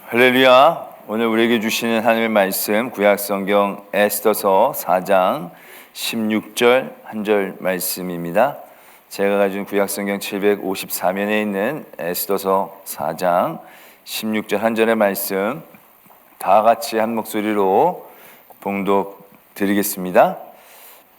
할렐루야. 오늘 우리에게 주시는 하나님의 말씀 구약성경 에스더서 4장 16절 한 절 말씀입니다. 제가 가진 구약성경 754면에 있는 에스더서 4장 16절 한 절의 말씀 다 같이 한 목소리로 봉독 드리겠습니다.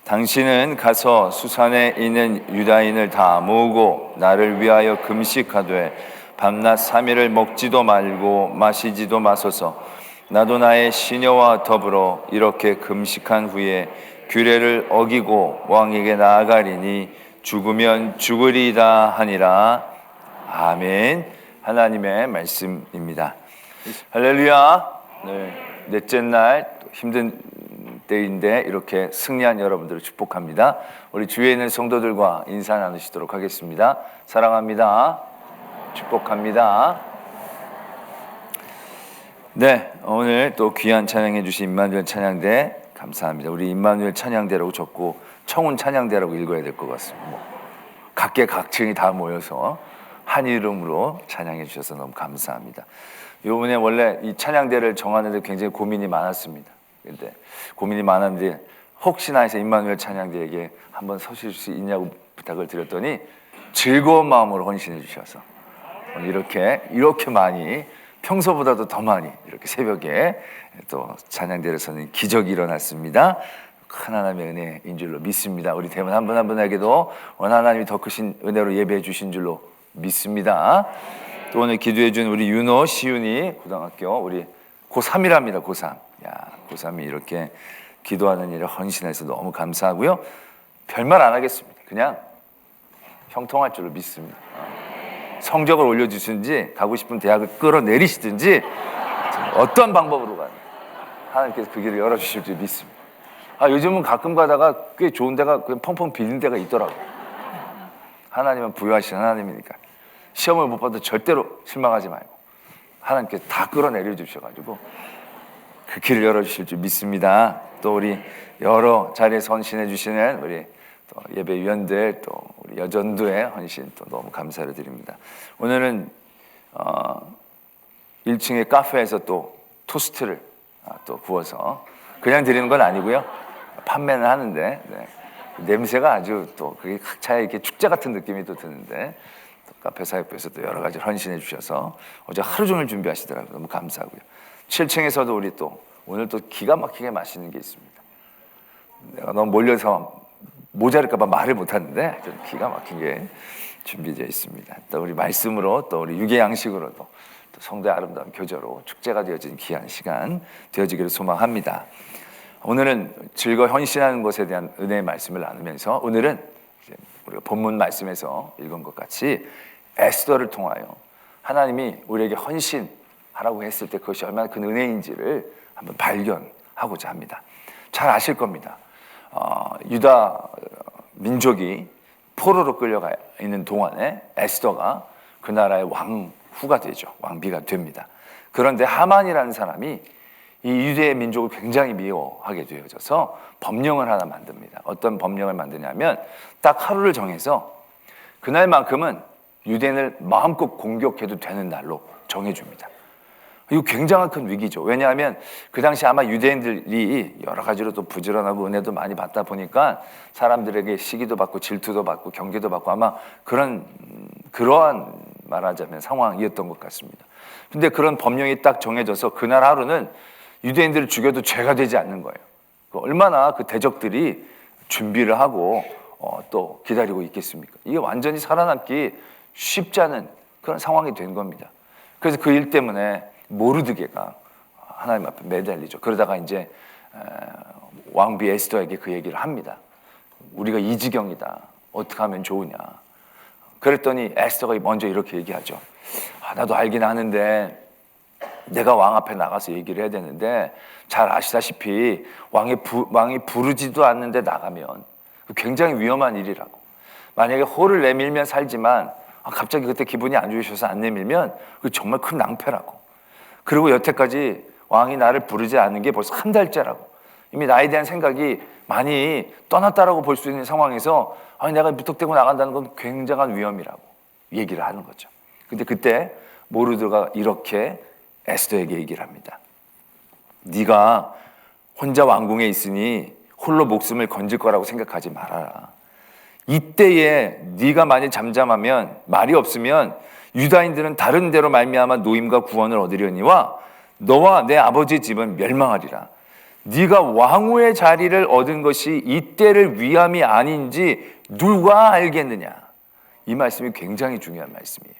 당신은 가서 수산에 있는 유다인을 다 모으고 나를 위하여 금식하되 밤낮 3일을 먹지도 말고 마시지도 마소서. 나도 나의 시녀와 더불어 이렇게 금식한 후에 규례를 어기고 왕에게 나아가리니 죽으면 죽으리이다 하니라. 아멘. 하나님의 말씀입니다. 할렐루야. 넷째 날 힘든 때인데 이렇게 승리한 여러분들을 축복합니다. 우리 주위에 있는 성도들과 인사 나누시도록 하겠습니다. 사랑합니다. 축복합니다. 네, 오늘 또 귀한 찬양해 주신 임마누엘 찬양대 감사합니다. 우리 임마누엘 찬양대라고 적고 청운 찬양대라고 읽어야 될 것 같습니다. 각계각층이 다 모여서 한 이름으로 찬양해 주셔서 너무 감사합니다. 이번에 원래 이 찬양대를 정하는데 굉장히 고민이 많았습니다. 근데 고민이 많았는데 혹시나 해서 임마누엘 찬양대에게 한번 서실 수 있냐고 부탁을 드렸더니 즐거운 마음으로 헌신해 주셔서 이렇게 많이, 평소보다도 더 많이 이렇게 새벽에 또 찬양대를 서는 기적이 일어났습니다. 큰 하나님의 은혜인 줄로 믿습니다. 우리 대원 한 분 한 분에게도 하나님이 더 크신 은혜로 예배해 주신 줄로 믿습니다. 또 오늘 기도해 준 우리 윤호, 시윤이 고등학교 우리 고3이랍니다. 고3. 고3이 이렇게 기도하는 일에 헌신해서 너무 감사하고요. 별말 안 하겠습니다. 그냥 형통할 줄로 믿습니다. 성적을 올려주시든지 가고 싶은 대학을 끌어내리시든지 어떤 방법으로 가든 하나님께서 그 길을 열어주실 줄 믿습니다. 요즘은 가끔 가다가 꽤 좋은 데가 그냥 펑펑 비는 데가 있더라고요. 하나님은 부유하신 하나님이니까 시험을 못 봐도 절대로 실망하지 말고 하나님께서 다 끌어내려 주셔가지고 그 길을 열어주실 줄 믿습니다. 또 우리 여러 자리에서 헌신해 주시는 우리 또 예배위원들 또 우리 여전도의 헌신 또 너무 감사를 드립니다. 오늘은 1층의 카페에서 또 토스트를 또 구워서 그냥 드리는 건 아니고요. 판매는 하는데 냄새가 아주 또 그게 각 차에 이렇게 축제 같은 느낌이 또 드는데 또 카페 사역부에서 또 여러 가지 헌신해 주셔서 어제 하루 종일 준비하시더라고요. 너무 감사하고요. 7층에서도 우리 또 오늘 또 기가 막히게 맛있는 게 있습니다. 내가 너무 몰려서 모자랄까봐 말을 못하는데 좀 기가 막힌 게 준비되어 있습니다. 또 우리 말씀으로 또 우리 유괴 양식으로 또 성도의 아름다운 교제로 축제가 되어진 귀한 시간 되어지기를 소망합니다. 오늘은 즐거워 헌신하는 것에 대한 은혜의 말씀을 나누면서 오늘은 우리가 본문 말씀에서 읽은 것 같이 에스더를 통하여 하나님이 우리에게 헌신하라고 했을 때 그것이 얼마나 큰 은혜인지를 한번 발견하고자 합니다. 잘 아실 겁니다. 유다 민족이 포로로 끌려가 있는 동안에 에스더가 그 나라의 왕후가 되죠. 왕비가 됩니다. 그런데 하만이라는 사람이 이 유대 민족을 굉장히 미워하게 되어져서 법령을 하나 만듭니다. 어떤 법령을 만드냐면 딱 하루를 정해서 그날만큼은 유대인을 마음껏 공격해도 되는 날로 정해줍니다. 이거 굉장한 큰 위기죠. 왜냐하면 그 당시 아마 유대인들이 여러 가지로 또 부지런하고 은혜도 많이 받다 보니까 사람들에게 시기도 받고 질투도 받고 경계도 받고 아마 그러한 말하자면 상황이었던 것 같습니다. 근데 그런 법령이 딱 정해져서 그날 하루는 유대인들을 죽여도 죄가 되지 않는 거예요. 얼마나 그 대적들이 준비를 하고 또 기다리고 있겠습니까? 이게 완전히 살아남기 쉽지 않은 그런 상황이 된 겁니다. 그래서 그 일 때문에 모르드게가 하나님 앞에 매달리죠. 그러다가 이제 왕비 에스더에게 그 얘기를 합니다. 우리가 이 지경이다. 어떻게 하면 좋으냐. 그랬더니 에스더가 먼저 이렇게 얘기하죠. 나도 알긴 아는데 내가 왕 앞에 나가서 얘기를 해야 되는데 잘 아시다시피 왕이 부르지도 않는데 나가면 굉장히 위험한 일이라고. 만약에 호를 내밀면 살지만 갑자기 그때 기분이 안 좋으셔서 안 내밀면 그게 정말 큰 낭패라고. 그리고 여태까지 왕이 나를 부르지 않은 게 벌써 한 달째라고. 이미 나에 대한 생각이 많이 떠났다라고 볼 수 있는 상황에서 내가 무턱대고 나간다는 건 굉장한 위험이라고 얘기를 하는 거죠. 근데 그때 모르드가 이렇게 에스더에게 얘기를 합니다. 네가 혼자 왕궁에 있으니 홀로 목숨을 건질 거라고 생각하지 말아라. 이때에 네가 만일 잠잠하면, 말이 없으면 유다인들은 다른 데로 말미암아 노임과 구원을 얻으려니와 너와 내 아버지 집은 멸망하리라. 네가 왕후의 자리를 얻은 것이 이때를 위함이 아닌지 누가 알겠느냐. 이 말씀이 굉장히 중요한 말씀이에요.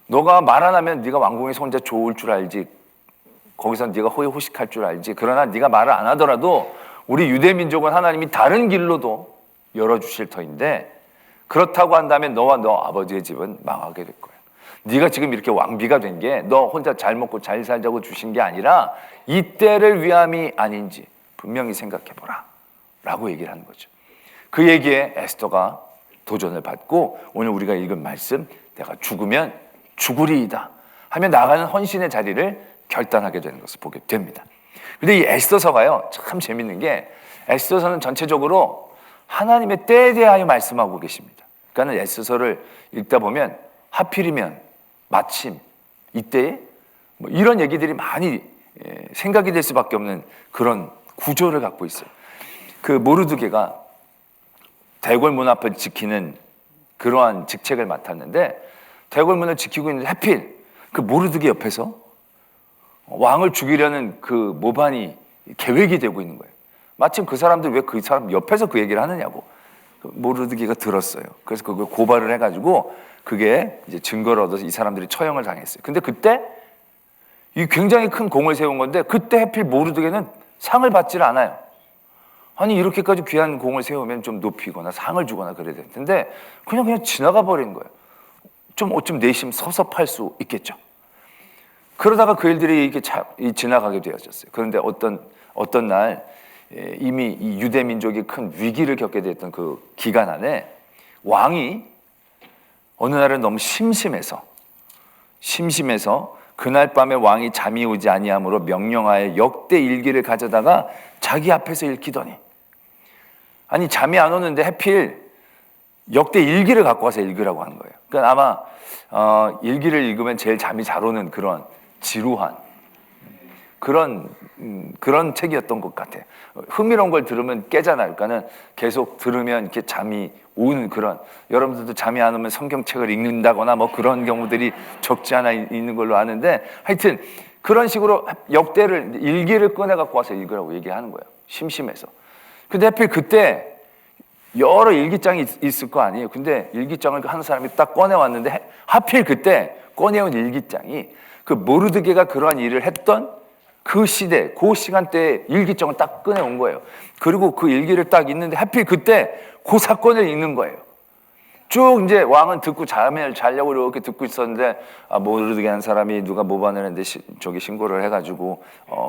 너가 말 안 하면 네가 왕궁에서 혼자 좋을 줄 알지, 거기서 네가 호의호식할 줄 알지. 그러나 네가 말을 안 하더라도 우리 유대민족은 하나님이 다른 길로도 열어주실 터인데, 그렇다고 한다면 너와 너 아버지의 집은 망하게 될 거야. 네가 지금 이렇게 왕비가 된 게 너 혼자 잘 먹고 잘 살자고 주신 게 아니라 이때를 위함이 아닌지 분명히 생각해보라 라고 얘기를 하는 거죠. 그 얘기에 에스더가 도전을 받고 오늘 우리가 읽은 말씀, 내가 죽으면 죽으리이다 하며 나가는 헌신의 자리를 결단하게 되는 것을 보게 됩니다. 근데 이 에스더서가요, 참 재밌는 게 에스더서는 전체적으로 하나님의 때에 대하여 말씀하고 계십니다. 그러니까 에스더서를 읽다 보면 하필이면, 마침, 이때에 뭐 이런 얘기들이 많이 생각이 될 수밖에 없는 그런 구조를 갖고 있어요. 그 모르드게가 대궐문 앞을 지키는 그러한 직책을 맡았는데, 대궐문을 지키고 있는데 하필 그 모르드게 옆에서 왕을 죽이려는 그 모반이 계획이 되고 있는 거예요. 마침 그 사람들 왜 그 사람 옆에서 그 얘기를 하느냐고 모르드게가 들었어요. 그래서 그걸 고발을 해가지고 그게 이제 증거를 얻어서 이 사람들이 처형을 당했어요. 근데 그때 이 굉장히 큰 공을 세운 건데, 그때 하필 모르드게는 상을 받지를 않아요. 아니 이렇게까지 귀한 공을 세우면 좀 높이거나 상을 주거나 그래야 될 텐데 그냥 지나가 버린 거예요. 좀 어쩜 내심 섭섭할 수 있겠죠. 그러다가 그 일들이 이렇게 지나가게 되어졌어요. 그런데 어떤 날 이미 이 유대 민족이 큰 위기를 겪게 됐던 그 기간 안에 왕이 어느 날은 너무 심심해서 그날 밤에 왕이 잠이 오지 아니하므로 명령하여 역대 일기를 가져다가 자기 앞에서 읽히더니, 아니 잠이 안 오는데 하필 역대 일기를 갖고 와서 읽으라고 하는 거예요. 그러니까 아마 일기를 읽으면 제일 잠이 잘 오는 그런 지루한 그런 책이었던 것 같아요. 흥미로운 걸 들으면 깨잖아요. 그러니까는 계속 들으면 이렇게 잠이 오는 그런, 여러분들도 잠이 안 오면 성경책을 읽는다거나 뭐 그런 경우들이 적지 않아 있는 걸로 아는데, 하여튼 그런 식으로 역대를 일기를 꺼내 갖고 와서 읽으라고 얘기하는 거예요. 심심해서. 근데 하필 그때 여러 일기장이 있을 거 아니에요. 근데 일기장을 하는 사람이 딱 꺼내 왔는데 하필 그때 꺼내온 일기장이 그 모르드게가 그러한 일을 했던 그 시대, 그 시간대에 일기장을 딱 꺼내온 거예요. 그리고 그 일기를 딱 읽는데 하필 그때 그 사건을 읽는 거예요. 쭉 이제 왕은 듣고 잠을 자려고 이렇게 듣고 있었는데, 모르드게 한 사람이 누가 모반을 했는데 저기 신고를 해가지고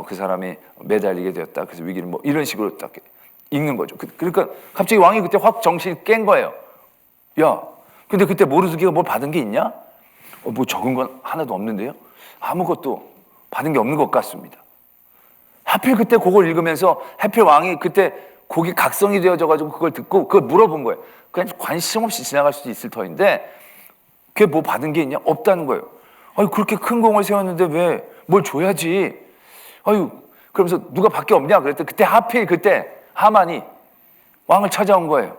그 사람이 매달리게 되었다. 그래서 위기를 뭐 이런 식으로 딱 읽는 거죠. 그러니까 갑자기 왕이 그때 확 정신이 깬 거예요. 야, 근데 그때 모르드게가 뭘 받은 게 있냐? 뭐 적은 건 하나도 없는데요? 아무것도 받은 게 없는 것 같습니다. 하필 그때 그걸 읽으면서 하필 왕이 그때 곡이 각성이 되어져가지고 그걸 듣고 그걸 물어본 거예요. 그냥 관심 없이 지나갈 수도 있을 터인데 그게 뭐 받은 게 있냐? 없다는 거예요. 아유, 그렇게 큰 공을 세웠는데 왜 뭘 줘야지? 아유, 그러면서 누가 밖에 없냐? 그랬더니 그때 하필 그때 하만이 왕을 찾아온 거예요.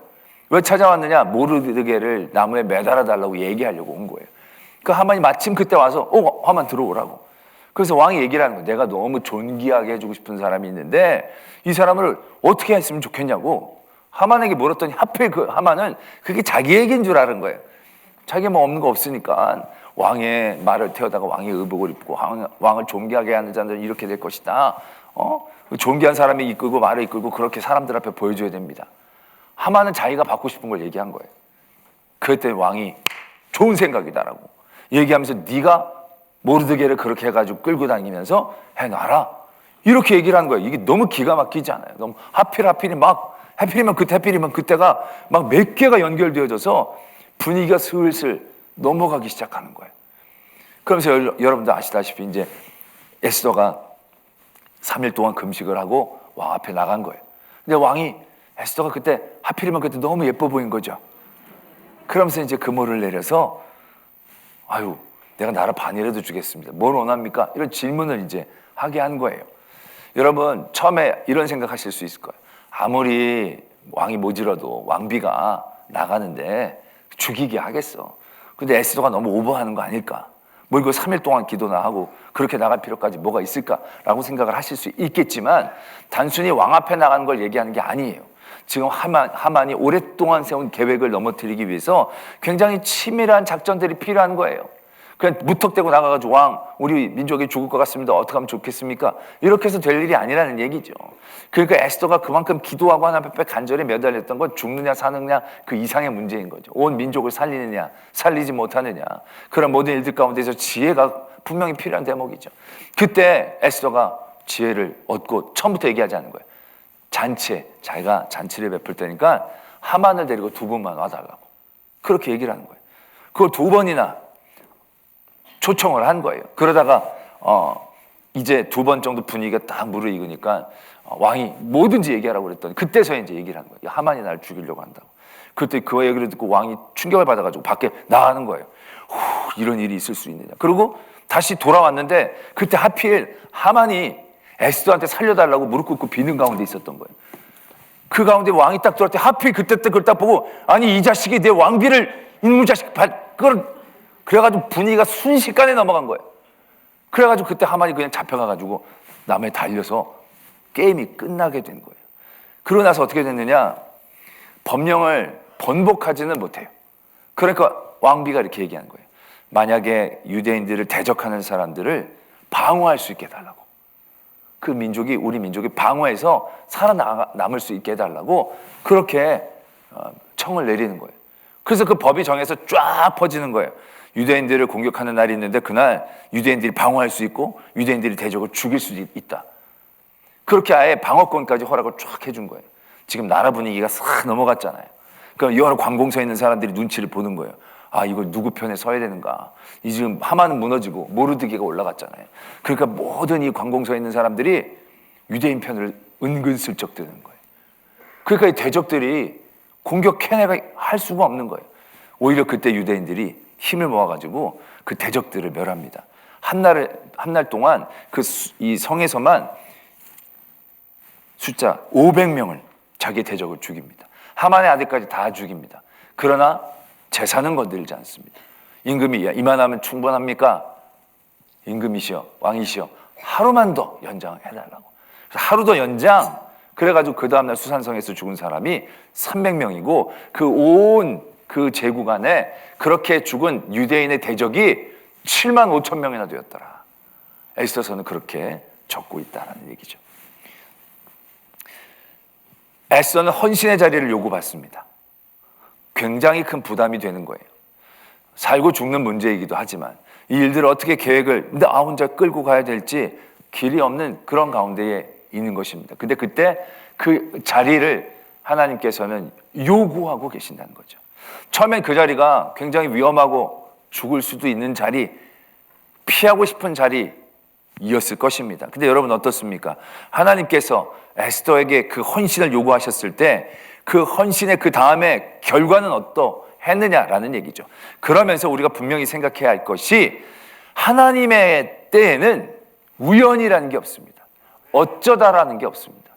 왜 찾아왔느냐? 모르드게를 나무에 매달아 달라고 얘기하려고 온 거예요. 그 하만이 마침 그때 와서 하만 들어오라고. 그래서 왕이 얘기를 하는 거예요. 내가 너무 존귀하게 해주고 싶은 사람이 있는데 이 사람을 어떻게 했으면 좋겠냐고 하만에게 물었더니 하필 그 하만은 그게 자기 얘기인 줄 아는 거예요. 자기 뭐 없는 거 없으니까 왕의 말을 태우다가 왕의 의복을 입고 왕을 존귀하게 하는 자들은 이렇게 될 것이다. 존귀한 사람이 이끌고 말을 이끌고 그렇게 사람들 앞에 보여줘야 됩니다. 하만은 자기가 받고 싶은 걸 얘기한 거예요. 그랬더니 왕이 좋은 생각이다라고 얘기하면서 네가 모르드게를 그렇게 해가지고 끌고 다니면서 해놔라 이렇게 얘기를 한 거예요. 이게 너무 기가 막히지 않아요? 너무 하필이면 그때가 막 몇 개가 연결되어져서 분위기가 슬슬 넘어가기 시작하는 거예요. 그러면서 여러분들 아시다시피 이제 에스더가 3일 동안 금식을 하고 왕 앞에 나간 거예요. 근데 왕이 에스더가 그때 하필이면 그때 너무 예뻐 보인 거죠. 그러면서 이제 금호를 내려서 아유 내가 나라 반이라도 주겠습니다. 뭘 원합니까? 이런 질문을 이제 하게 한 거예요. 여러분 처음에 이런 생각하실 수 있을 거예요. 아무리 왕이 모질어도 왕비가 나가는데 죽이게 하겠어. 근데 에스더가 너무 오버하는 거 아닐까? 뭐 이거 3일 동안 기도나 하고 그렇게 나갈 필요까지 뭐가 있을까라고 생각을 하실 수 있겠지만 단순히 왕 앞에 나가는 걸 얘기하는 게 아니에요. 지금 하만이 오랫동안 세운 계획을 넘어뜨리기 위해서 굉장히 치밀한 작전들이 필요한 거예요. 그냥 무턱대고 나가가지고 왕, 우리 민족이 죽을 것 같습니다. 어떻게 하면 좋겠습니까? 이렇게 해서 될 일이 아니라는 얘기죠. 그러니까 에스더가 그만큼 기도하고 하나님 앞에 간절히 매달렸던 건 죽느냐 사느냐 그 이상의 문제인 거죠. 온 민족을 살리느냐 살리지 못하느냐 그런 모든 일들 가운데서 지혜가 분명히 필요한 대목이죠. 그때 에스더가 지혜를 얻고 처음부터 얘기하지 않은 거예요. 자기가 잔치를 베풀 테니까 하만을 데리고 2분만 와달라고 그렇게 얘기를 하는 거예요. 그걸 2번이나 초청을 한 거예요. 그러다가 이제 2번 정도 분위기가 딱 무르익으니까 왕이 뭐든지 얘기하라고 그랬더니 그때서야 이제 얘기를 한 거예요. 하만이 날 죽이려고 한다고. 그때 그 얘기를 듣고 왕이 충격을 받아가지고 밖에 나가는 거예요. 이런 일이 있을 수 있느냐. 그리고 다시 돌아왔는데 그때 하필 하만이 에스더한테 살려달라고 무릎 꿇고 비는 가운데 있었던 거예요. 그 가운데 왕이 딱 들어올 때 하필 그때 그걸 딱 보고 아니 이 자식이 내 왕비를 이놈의 자식 그걸 그래가지고 분위기가 순식간에 넘어간 거예요. 그래가지고 그때 하만이 그냥 잡혀가가지고 남에 달려서 게임이 끝나게 된 거예요. 그러고 나서 어떻게 됐느냐? 법령을 번복하지는 못해요. 그러니까 왕비가 이렇게 얘기한 거예요. 만약에 유대인들을 대적하는 사람들을 방어할 수 있게 해달라고. 그 민족이 우리 민족이 방어해서 살아남을 수 있게 해달라고 그렇게 청을 내리는 거예요. 그래서 그 법이 정해서 쫙 퍼지는 거예요. 유대인들을 공격하는 날이 있는데 그날 유대인들이 방어할 수 있고 유대인들이 대적을 죽일 수 있다. 그렇게 아예 방어권까지 허락을 쫙 해준 거예요. 지금 나라 분위기가 싹 넘어갔잖아요. 그러니까 여러 관공서에 있는 사람들이 눈치를 보는 거예요. 아, 이걸 누구 편에 서야 되는가. 이 지금 하만은 무너지고 모르드게가 올라갔잖아요. 그러니까 모든 이 관공서에 있는 사람들이 유대인 편을 은근슬쩍 드는 거예요. 그러니까 이 대적들이 공격해내가 할 수가 없는 거예요. 오히려 그때 유대인들이 힘을 모아가지고 그 대적들을 멸합니다. 한 날 동안 이 성에서만 숫자 500명을 자기 대적을 죽입니다. 하만의 아들까지 다 죽입니다. 그러나 재산은 건드리지 않습니다. 임금이 이만하면 충분합니까? 임금이시여 왕이시여 하루만 더 연장해달라고. 하루 더 연장. 그래가지고 그 다음날 수산성에서 죽은 사람이 300명이고 그 제국 안에 그렇게 죽은 유대인의 대적이 7만 5천 명이나 되었더라. 에스더서는 그렇게 적고 있다는 얘기죠. 에스더는 헌신의 자리를 요구받습니다. 굉장히 큰 부담이 되는 거예요. 살고 죽는 문제이기도 하지만 이 일들을 어떻게 계획을 나 혼자 끌고 가야 될지 길이 없는 그런 가운데에 있는 것입니다. 근데 그때 그 자리를 하나님께서는 요구하고 계신다는 거죠. 처음엔 그 자리가 굉장히 위험하고 죽을 수도 있는 자리, 피하고 싶은 자리이었을 것입니다. 근데 여러분 어떻습니까? 하나님께서 에스더에게 그 헌신을 요구하셨을 때 그 헌신의 그 다음에 결과는 어떠했느냐라는 얘기죠. 그러면서 우리가 분명히 생각해야 할 것이 하나님의 때에는 우연이라는 게 없습니다. 어쩌다라는 게 없습니다.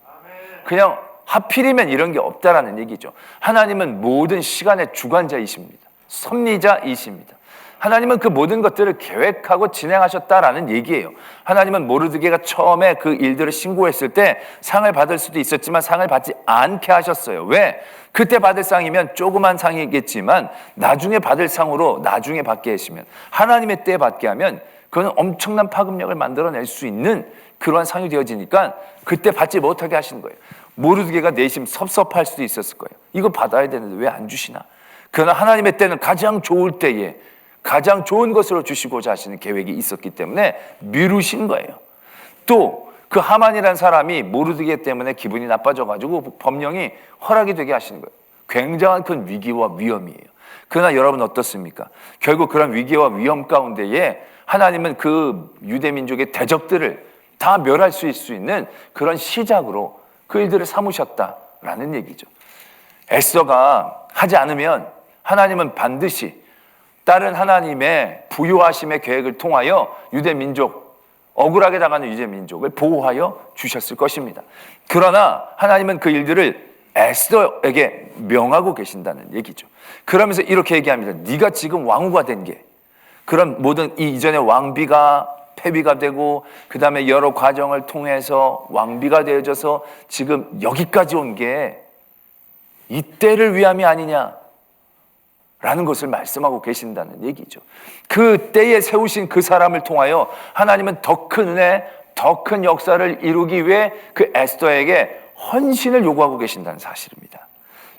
그냥 하필이면 이런 게 없다라는 얘기죠. 하나님은 모든 시간의 주관자이십니다. 섭리자이십니다. 하나님은 그 모든 것들을 계획하고 진행하셨다라는 얘기예요. 하나님은 모르드게가 처음에 그 일들을 신고했을 때 상을 받을 수도 있었지만 상을 받지 않게 하셨어요. 왜? 그때 받을 상이면 조그만 상이겠지만 나중에 받을 상으로 나중에 받게 하시면 하나님의 때에 받게 하면 그건 엄청난 파급력을 만들어낼 수 있는 그러한 상이 되어지니까 그때 받지 못하게 하시는 거예요. 모르드게가 내심 섭섭할 수도 있었을 거예요. 이거 받아야 되는데 왜 안 주시나? 그러나 하나님의 때는 가장 좋을 때에 가장 좋은 것으로 주시고자 하시는 계획이 있었기 때문에 미루신 거예요. 또 그 하만이라는 사람이 모르드게 때문에 기분이 나빠져가지고 법령이 허락이 되게 하시는 거예요. 굉장한 큰 위기와 위험이에요. 그러나 여러분 어떻습니까? 결국 그런 위기와 위험 가운데에 하나님은 그 유대민족의 대적들을 다 멸할 수 있는 그런 시작으로 그 일들을 삼으셨다라는 얘기죠. 에스더가 하지 않으면 하나님은 반드시 다른 하나님의 부유하심의 계획을 통하여 유대 민족, 억울하게 당하는 유대 민족을 보호하여 주셨을 것입니다. 그러나 하나님은 그 일들을 에스더에게 명하고 계신다는 얘기죠. 그러면서 이렇게 얘기합니다. 네가 지금 왕후가 된 게, 그런 모든 이 이전의 왕비가 폐위가 되고 그 다음에 여러 과정을 통해서 왕비가 되어져서 지금 여기까지 온 게 이때를 위함이 아니냐 라는 것을 말씀하고 계신다는 얘기죠. 그 때에 세우신 그 사람을 통하여 하나님은 더 큰 은혜, 더 큰 역사를 이루기 위해 그 에스더에게 헌신을 요구하고 계신다는 사실입니다.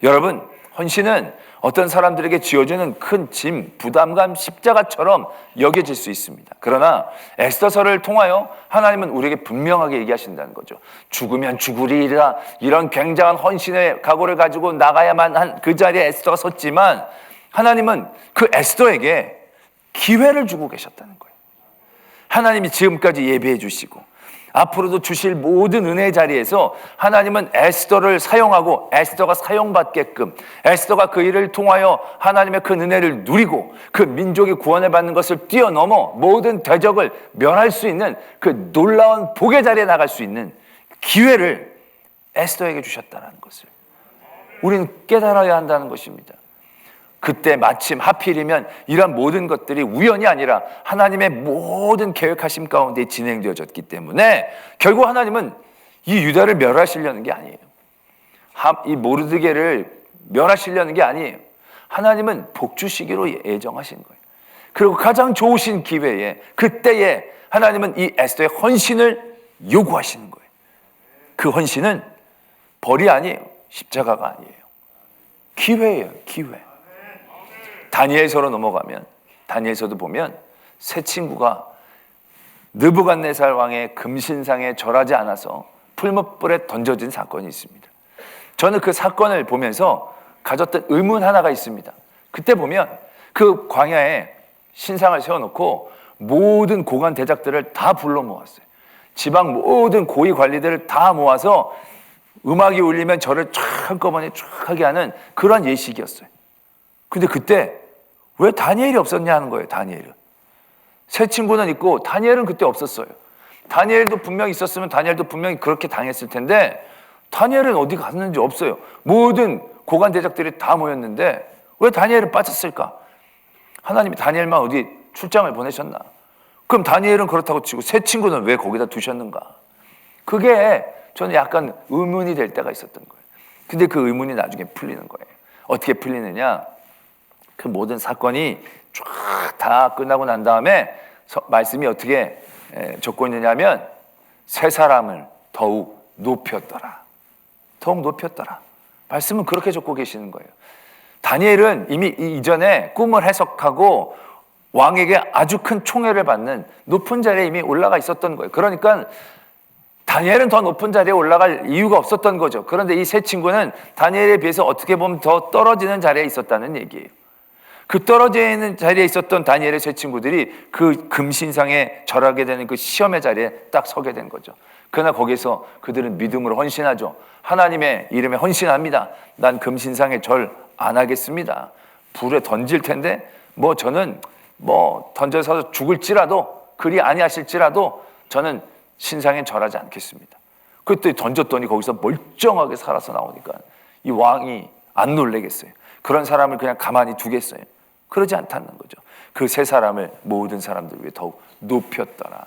여러분, 헌신은 어떤 사람들에게 지어주는 큰 짐, 부담감, 십자가처럼 여겨질 수 있습니다. 그러나 에스더서를 통하여 하나님은 우리에게 분명하게 얘기하신다는 거죠. 죽으면 죽으리라, 이런 굉장한 헌신의 각오를 가지고 나가야만 한 그 자리에 에스더가 섰지만 하나님은 그 에스더에게 기회를 주고 계셨다는 거예요. 하나님이 지금까지 예배해 주시고 앞으로도 주실 모든 은혜의 자리에서 하나님은 에스더를 사용하고 에스더가 사용받게끔, 에스더가 그 일을 통하여 하나님의 그 은혜를 누리고 그 민족이 구원을 받는 것을 뛰어넘어 모든 대적을 멸할 수 있는 그 놀라운 복의 자리에 나갈 수 있는 기회를 에스더에게 주셨다는 것을 우리는 깨달아야 한다는 것입니다. 그때 마침 하필이면 이런 모든 것들이 우연이 아니라 하나님의 모든 계획하심 가운데 진행되어졌기 때문에 결국 하나님은 이 유다를 멸하시려는 게 아니에요. 이 모르드게를 멸하시려는 게 아니에요. 하나님은 복 주시기로 예정하신 거예요. 그리고 가장 좋으신 기회에, 그때에 하나님은 이 에스더의 헌신을 요구하시는 거예요. 그 헌신은 벌이 아니에요. 십자가가 아니에요. 기회예요. 기회. 다니엘서로 넘어가면, 다니엘서도 보면 세 친구가 느부갓네살 왕의 금신상에 절하지 않아서 풀무불에 던져진 사건이 있습니다. 저는 그 사건을 보면서 가졌던 의문 하나가 있습니다. 그때 보면 그 광야에 신상을 세워놓고 모든 고관 대작들을 다 불러 모았어요. 지방 모든 고위 관리들을 다 모아서 음악이 울리면 절을 쫙 한꺼번에 쫙 하게 하는 그런 예식이었어요. 근데 그때 왜 다니엘이 없었냐 하는 거예요. 다니엘은 세 친구는 있고 다니엘은 그때 없었어요. 다니엘도 분명히 있었으면 다니엘도 분명히 그렇게 당했을 텐데 다니엘은 어디 갔는지 없어요. 모든 고관 대작들이 다 모였는데 왜 다니엘은 빠졌을까? 하나님이 다니엘만 어디 출장을 보내셨나? 그럼 다니엘은 그렇다고 치고 세 친구는 왜 거기다 두셨는가? 그게 저는 약간 의문이 될 때가 있었던 거예요. 근데 그 의문이 나중에 풀리는 거예요. 어떻게 풀리느냐? 그 모든 사건이 쫙 다 끝나고 난 다음에 말씀이 어떻게 적고 있느냐면 세 사람을 더욱 높였더라. 더욱 높였더라. 말씀은 그렇게 적고 계시는 거예요. 다니엘은 이미 이전에 꿈을 해석하고 왕에게 아주 큰 총애를 받는 높은 자리에 이미 올라가 있었던 거예요. 그러니까 다니엘은 더 높은 자리에 올라갈 이유가 없었던 거죠. 그런데 이 세 친구는 다니엘에 비해서 어떻게 보면 더 떨어지는 자리에 있었다는 얘기예요. 그 떨어져 있는 자리에 있었던 다니엘의 세 친구들이 그 금신상에 절하게 되는 그 시험의 자리에 딱 서게 된 거죠. 그러나 거기서 그들은 믿음으로 헌신하죠. 하나님의 이름에 헌신합니다. 난 금신상에 절 안 하겠습니다. 불에 던질 텐데 저는 던져서 죽을지라도 그리 아니하실지라도 저는 신상에 절하지 않겠습니다. 그때 던졌더니 거기서 멀쩡하게 살아서 나오니까 이 왕이 안 놀래겠어요. 그런 사람을 그냥 가만히 두겠어요. 그러지 않다는 거죠. 그 세 사람을 모든 사람들 위해 더욱 높였더라.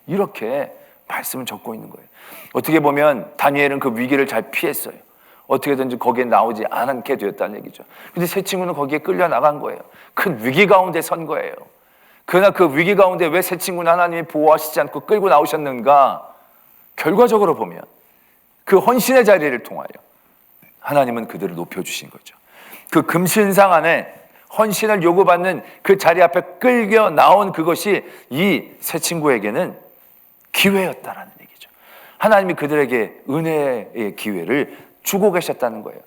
이렇게 말씀을 적고 있는 거예요. 어떻게 보면 다니엘은 그 위기를 잘 피했어요. 어떻게든지 거기에 나오지 않게 되었다는 얘기죠. 근데 세 친구는 거기에 끌려 나간 거예요. 큰 위기 가운데 선 거예요. 그러나 그 위기 가운데 왜 세 친구는 하나님이 보호하시지 않고 끌고 나오셨는가? 결과적으로 보면 그 헌신의 자리를 통하여 하나님은 그들을 높여주신 거죠. 그 금신상 안에 헌신을 요구받는 그 자리 앞에 끌려 나온 그것이 이 세 친구에게는 기회였다라는 얘기죠. 하나님이 그들에게 은혜의 기회를 주고 계셨다는 거예요.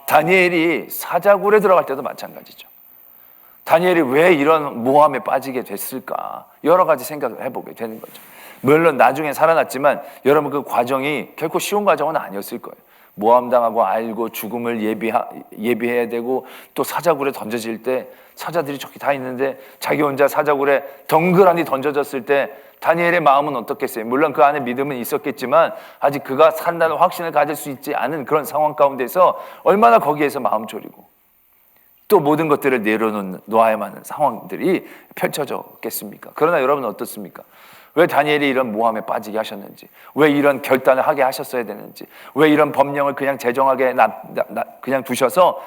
다니엘이 사자굴에 들어갈 때도 마찬가지죠. 다니엘이 왜 이런 모함에 빠지게 됐을까? 여러 가지 생각을 해보게 되는 거죠. 물론 나중에 살아났지만 여러분 그 과정이 결코 쉬운 과정은 아니었을 거예요. 모함당하고 알고 죽음을 예비해야 되고, 또 사자굴에 던져질 때 사자들이 저기 다 있는데 자기 혼자 사자굴에 덩그러니 던져졌을 때 다니엘의 마음은 어떻겠어요? 물론 그 안에 믿음은 있었겠지만 아직 그가 산다는 확신을 가질 수 있지 않은 그런 상황 가운데서 얼마나 거기에서 마음 졸이고 또 모든 것들을 내려놓아야만 하는 상황들이 펼쳐졌겠습니까? 그러나 여러분은 어떻습니까? 왜 다니엘이 이런 모함에 빠지게 하셨는지, 왜 이런 결단을 하게 하셨어야 되는지, 왜 이런 법령을 그냥 제정하게 그냥 두셔서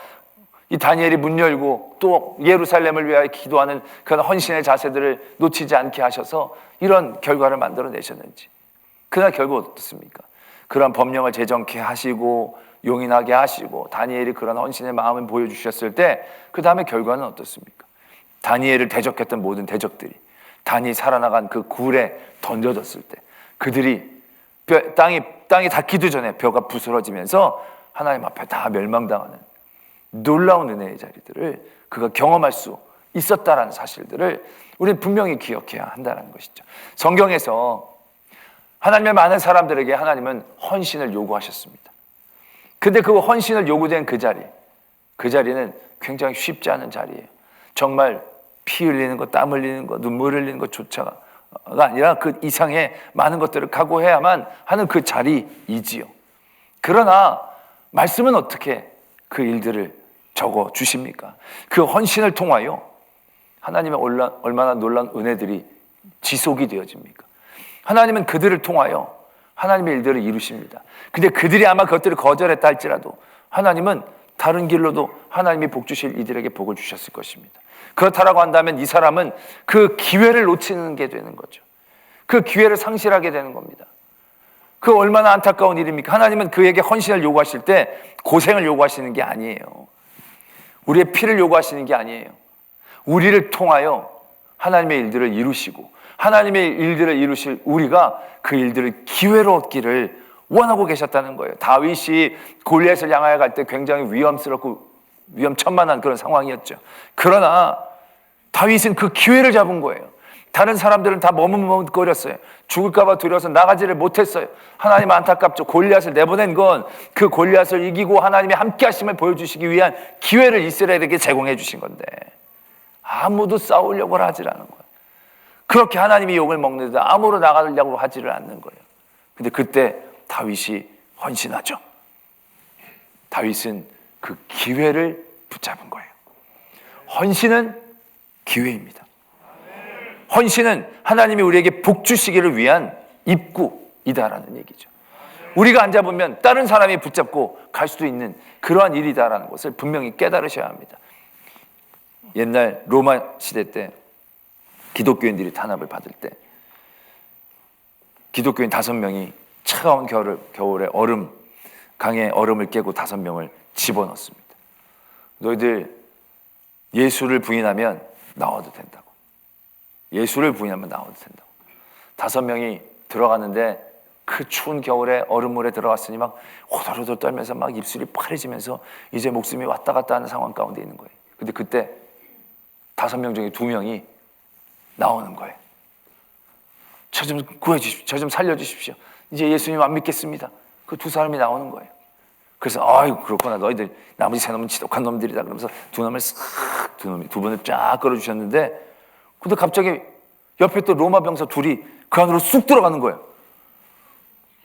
이 다니엘이 문 열고 또 예루살렘을 위하여 기도하는 그런 헌신의 자세들을 놓치지 않게 하셔서 이런 결과를 만들어내셨는지. 그러나 결국 어떻습니까? 그런 법령을 제정케 하시고 용인하게 하시고 다니엘이 그런 헌신의 마음을 보여주셨을 때 그 다음에 결과는 어떻습니까? 다니엘을 대적했던 모든 대적들이 다니엘이 살아나간 그 굴에 던져졌을 때 그들이 땅이 닿기도 전에 벼가 부스러지면서 하나님 앞에 다 멸망당하는 놀라운 은혜의 자리들을 그가 경험할 수 있었다라는 사실들을 우리는 분명히 기억해야 한다는 것이죠. 성경에서 하나님의 많은 사람들에게 하나님은 헌신을 요구하셨습니다. 근데 그 헌신을 요구된 그 자리는 굉장히 쉽지 않은 자리예요. 정말 피 흘리는 것, 땀 흘리는 것, 눈물 흘리는 것조차가 아니라 그 이상의 많은 것들을 각오해야만 하는 그 자리이지요. 그러나 말씀은 어떻게 그 일들을 적어 주십니까? 그 헌신을 통하여 하나님의 얼마나 놀라운 은혜들이 지속이 되어집니까? 하나님은 그들을 통하여 하나님의 일들을 이루십니다. 근데 그들이 아마 그것들을 거절했다 할지라도 하나님은 다른 길로도 하나님이 복 주실 이들에게 복을 주셨을 것입니다. 그렇다라고 한다면 이 사람은 그 기회를 놓치는 게 되는 거죠. 그 기회를 상실하게 되는 겁니다. 그 얼마나 안타까운 일입니까? 하나님은 그에게 헌신을 요구하실 때 고생을 요구하시는 게 아니에요. 우리의 피를 요구하시는 게 아니에요. 우리를 통하여 하나님의 일들을 이루시고 하나님의 일들을 이루실 우리가 그 일들을 기회로 얻기를 원하고 계셨다는 거예요. 다윗이 골리앗을 향하여 갈 때 굉장히 위험스럽고 위험천만한 그런 상황이었죠. 그러나 다윗은 그 기회를 잡은 거예요. 다른 사람들은 다 머뭇머뭇거렸어요. 죽을까 봐 두려워서 나가지를 못했어요. 하나님 안타깝죠. 골리앗을 내보낸 건 그 골리앗을 이기고 하나님의 함께 하심을 보여주시기 위한 기회를 이스라엘에게 제공해 주신 건데 아무도 싸우려고 하지 않은 거예요. 그렇게 하나님이 욕을 먹는데 아무로 나가려고 하지를 않는 거예요. 근데 그때 다윗이 헌신하죠. 다윗은 그 기회를 붙잡은 거예요. 헌신은 기회입니다. 헌신은 하나님이 우리에게 복 주시기를 위한 입구이다라는 얘기죠. 우리가 앉아보면 다른 사람이 붙잡고 갈 수도 있는 그러한 일이다라는 것을 분명히 깨달으셔야 합니다. 옛날 로마 시대 때 기독교인들이 탄압을 받을 때 기독교인 5명이 차가운 겨울에 강에 얼음을 깨고 5명을 집어넣습니다. 너희들 예수를 부인하면 나와도 된다고. 예수를 부인하면 나와도 된다고. 5명이 들어갔는데 그 추운 겨울에 얼음물에 들어갔으니 막 호들호들 떨면서 막 입술이 파래지면서 이제 목숨이 왔다 갔다 하는 상황 가운데 있는 거예요. 근데 그때 5명 중에 2명이 나오는 거예요. 저 좀 구해주십시오. 저 좀 살려주십시오. 이제 예수님 안 믿겠습니다. 그 2 사람이 나오는 거예요. 그래서 아이고 그렇구나. 너희들 나머지 3놈은 지독한 놈들이다. 그러면서 2놈을 싹 2 분을 쫙 끌어주셨는데 근데 갑자기 옆에 또 로마 병사 2이 그 안으로 쑥 들어가는 거예요.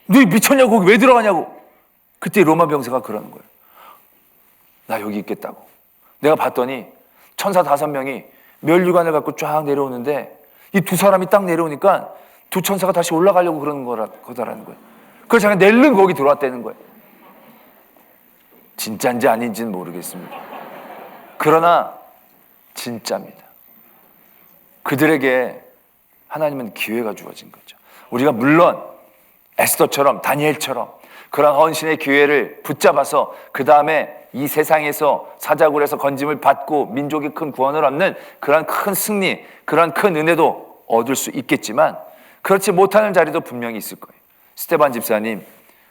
너희 미쳤냐고 거기 왜 들어가냐고. 그때 로마 병사가 그러는 거예요. 나 여기 있겠다고. 내가 봤더니 천사 5명이 멸류관을 갖고 쫙 내려오는데 이 2 사람이 딱 내려오니까 2 천사가 다시 올라가려고 그러는 거다라는 거예요. 그래서 제가 낼름 거기 들어왔다는 거예요. 진짜인지 아닌지는 모르겠습니다. 그러나 진짜입니다. 그들에게 하나님은 기회가 주어진 거죠. 우리가 물론 에스더처럼 다니엘처럼 그런 헌신의 기회를 붙잡아서 그 다음에 이 세상에서 사자굴에서 건짐을 받고 민족이 큰 구원을 얻는 그런 큰 승리, 그런 큰 은혜도 얻을 수 있겠지만 그렇지 못하는 자리도 분명히 있을 거예요. 스테반 집사님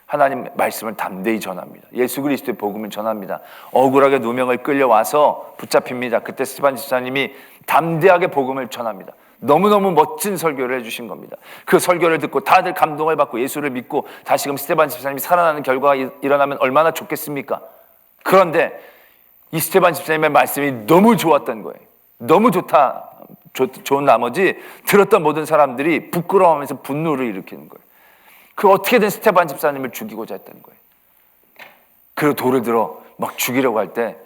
하나님 말씀을 담대히 전합니다. 예수 그리스도의 복음을 전합니다. 억울하게 누명을 끌려와서 붙잡힙니다. 그때 스테반 집사님이 담대하게 복음을 전합니다. 너무너무 멋진 설교를 해주신 겁니다. 그 설교를 듣고 다들 감동을 받고 예수를 믿고 다시금 스데반 집사님이 살아나는 결과가 일어나면 얼마나 좋겠습니까? 그런데 이 스데반 집사님의 말씀이 너무 좋았던 거예요. 너무 좋은 나머지 들었던 모든 사람들이 부끄러워하면서 분노를 일으키는 거예요. 그 어떻게든 스데반 집사님을 죽이고자 했던 거예요. 그리고 돌을 들어 막 죽이려고 할 때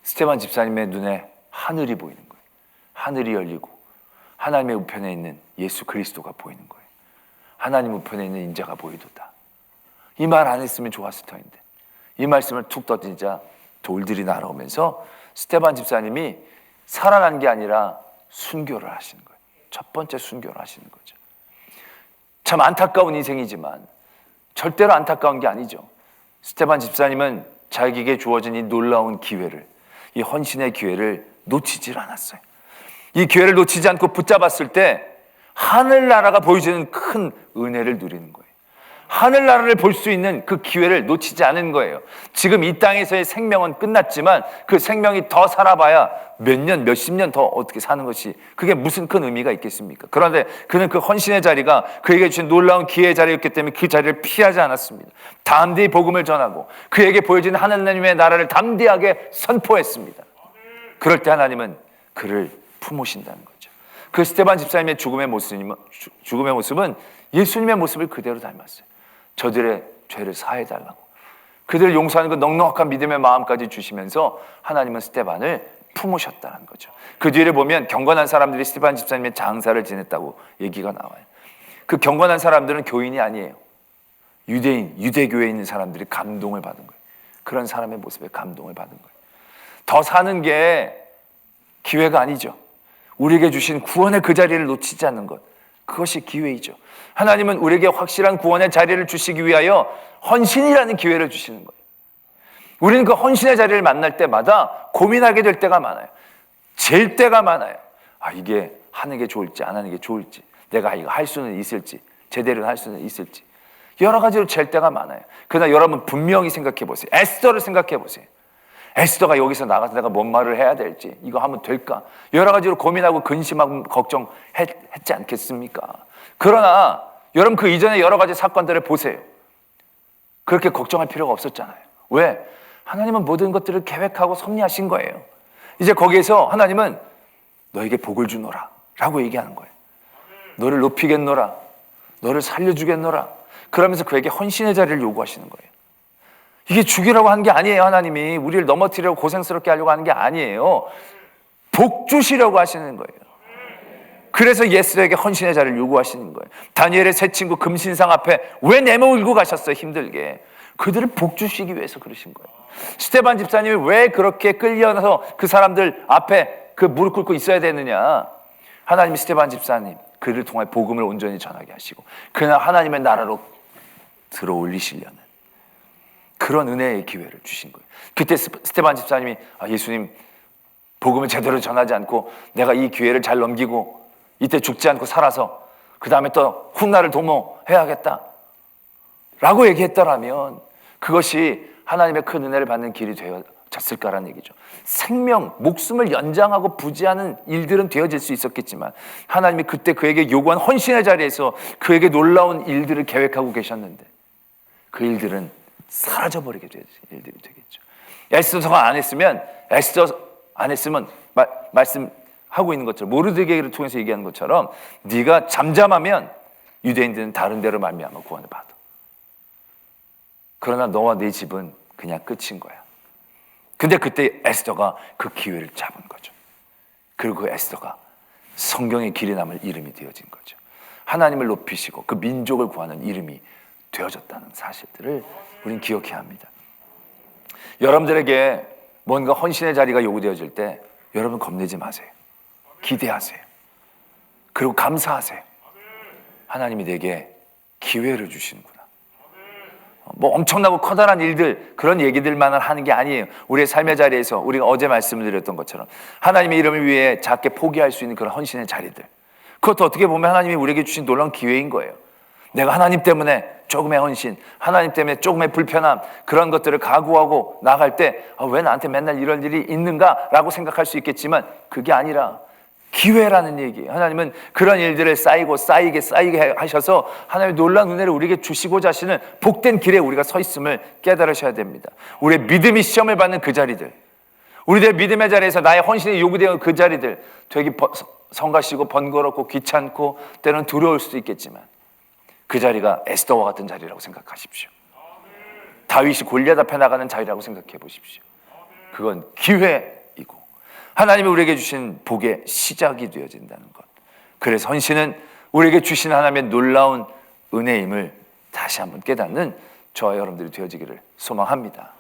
스데반 집사님의 눈에 하늘이 보이는 거예요. 하늘이 열리고 하나님의 우편에 있는 예수 그리스도가 보이는 거예요. 하나님 우편에 있는 인자가 보이도다. 이 말 안 했으면 좋았을 터인데 이 말씀을 툭 던지자 돌들이 날아오면서 스데반 집사님이 살아난 게 아니라 순교를 하시는 거예요. 첫 번째 순교를 하시는 거죠. 참 안타까운 인생이지만 절대로 안타까운 게 아니죠. 스데반 집사님은 자기에게 주어진 이 놀라운 기회를, 이 헌신의 기회를 놓치질 않았어요. 이 기회를 놓치지 않고 붙잡았을 때 하늘나라가 보여주는 큰 은혜를 누리는 거예요. 하늘나라를 볼 수 있는 그 기회를 놓치지 않은 거예요. 지금 이 땅에서의 생명은 끝났지만 그 생명이 더 살아봐야 몇 년, 몇십 년 더 어떻게 사는 것이 그게 무슨 큰 의미가 있겠습니까? 그런데 그는 그 헌신의 자리가 그에게 주신 놀라운 기회의 자리였기 때문에 그 자리를 피하지 않았습니다. 담대히 복음을 전하고 그에게 보여진 하나님의 나라를 담대하게 선포했습니다. 그럴 때 하나님은 그를 품으신다는 거죠. 그 스데반 집사님의 죽음의 모습은 예수님의 모습을 그대로 닮았어요. 저들의 죄를 사해달라고, 그들을 용서하는 그 넉넉한 믿음의 마음까지 주시면서 하나님은 스데반을 품으셨다는 거죠. 그 뒤를 보면 경건한 사람들이 스데반 집사님의 장사를 지냈다고 얘기가 나와요. 그 경건한 사람들은 교인이 아니에요. 유대교에 있는 사람들이 감동을 받은 거예요. 그런 사람의 모습에 감동을 받은 거예요. 더 사는 게 기회가 아니죠. 우리에게 주신 구원의 그 자리를 놓치지 않는 것, 그것이 기회이죠. 하나님은 우리에게 확실한 구원의 자리를 주시기 위하여 헌신이라는 기회를 주시는 거예요. 우리는 그 헌신의 자리를 만날 때마다 고민하게 될 때가 많아요. 잴 때가 많아요. 이게 하는 게 좋을지 안 하는 게 좋을지, 내가 이거 할 수는 있을지, 제대로 할 수는 있을지, 여러 가지로 잴 때가 많아요. 그러나 여러분 분명히 생각해 보세요. 에스더를 생각해 보세요. 에스더가 여기서 나가서 내가 뭔 말을 해야 될지, 이거 하면 될까, 여러 가지로 고민하고 근심하고 걱정했지 않겠습니까? 그러나 여러분 그 이전에 여러 가지 사건들을 보세요. 그렇게 걱정할 필요가 없었잖아요. 왜? 하나님은 모든 것들을 계획하고 섭리하신 거예요. 이제 거기에서 하나님은 너에게 복을 주노라 라고 얘기하는 거예요. 너를 높이겠노라, 너를 살려주겠노라, 그러면서 그에게 헌신의 자리를 요구하시는 거예요. 이게 죽이라고 하는 게 아니에요. 하나님이 우리를 넘어뜨리려고 고생스럽게 하려고 하는 게 아니에요. 복 주시려고 하시는 거예요. 그래서 예수에게 헌신의 자리를 요구하시는 거예요. 다니엘의 세 친구 금신상 앞에 왜 내몰고 가셨어요? 힘들게. 그들을 복 주시기 위해서 그러신 거예요. 스데반 집사님이 왜 그렇게 끌려서 그 사람들 앞에 그 무릎 꿇고 있어야 되느냐? 하나님이 스데반 집사님 그를 통해 복음을 온전히 전하게 하시고 그날 하나님의 나라로 들어 올리시려는 그런 은혜의 기회를 주신 거예요. 그때 스데반 집사님이 예수님 복음을 제대로 전하지 않고 내가 이 기회를 잘 넘기고 이때 죽지 않고 살아서 그 다음에 또 훗날을 도모해야겠다 라고 얘기했더라면 그것이 하나님의 큰 은혜를 받는 길이 되어졌을까라는 얘기죠. 생명, 목숨을 연장하고 부지하는 일들은 되어질 수 있었겠지만 하나님이 그때 그에게 요구한 헌신의 자리에서 그에게 놀라운 일들을 계획하고 계셨는데 그 일들은 사라져버리게 될 일들이 되겠죠. 에스더가 안 했으면 말씀하고 있는 것처럼 모르드게를 통해서 얘기하는 것처럼 네가 잠잠하면 유대인들은 다른 데로 말미암아 구원을 받아. 그러나 너와 네 집은 그냥 끝인 거야. 근데 그때 에스더가 그 기회를 잡은 거죠. 그리고 그 에스더가 성경의 길이 남을 이름이 되어진 거죠. 하나님을 높이시고 그 민족을 구하는 이름이 되어졌다는 사실들을 우린 기억해야 합니다. 여러분들에게 뭔가 헌신의 자리가 요구되어질 때 여러분 겁내지 마세요. 기대하세요. 그리고 감사하세요. 하나님이 내게 기회를 주시는구나. 뭐 엄청나고 커다란 일들 그런 얘기들만 하는 게 아니에요. 우리의 삶의 자리에서 우리가 어제 말씀을 드렸던 것처럼 하나님의 이름을 위해 작게 포기할 수 있는 그런 헌신의 자리들, 그것도 어떻게 보면 하나님이 우리에게 주신 놀라운 기회인 거예요. 내가 하나님 때문에 조금의 헌신, 하나님 때문에 조금의 불편함, 그런 것들을 각오하고 나갈 때 왜 나한테 맨날 이런 일이 있는가 라고 생각할 수 있겠지만 그게 아니라 기회라는 얘기예요. 하나님은 그런 일들을 쌓이게 하셔서 하나님의 놀라운 은혜를 우리에게 주시고자 하시는 복된 길에 우리가 서 있음을 깨달으셔야 됩니다. 우리의 믿음이 시험을 받는 그 자리들, 우리들 믿음의 자리에서 나의 헌신이 요구되는 그 자리들, 되게 성가시고 번거롭고 귀찮고 때로는 두려울 수도 있겠지만 그 자리가 에스더와 같은 자리라고 생각하십시오. 다윗이 골리앗 앞에 나가는 자리라고 생각해 보십시오. 그건 기회이고 하나님이 우리에게 주신 복의 시작이 되어진다는 것. 그래서 헌신은 우리에게 주신 하나님의 놀라운 은혜임을 다시 한번 깨닫는 저와 여러분들이 되어지기를 소망합니다.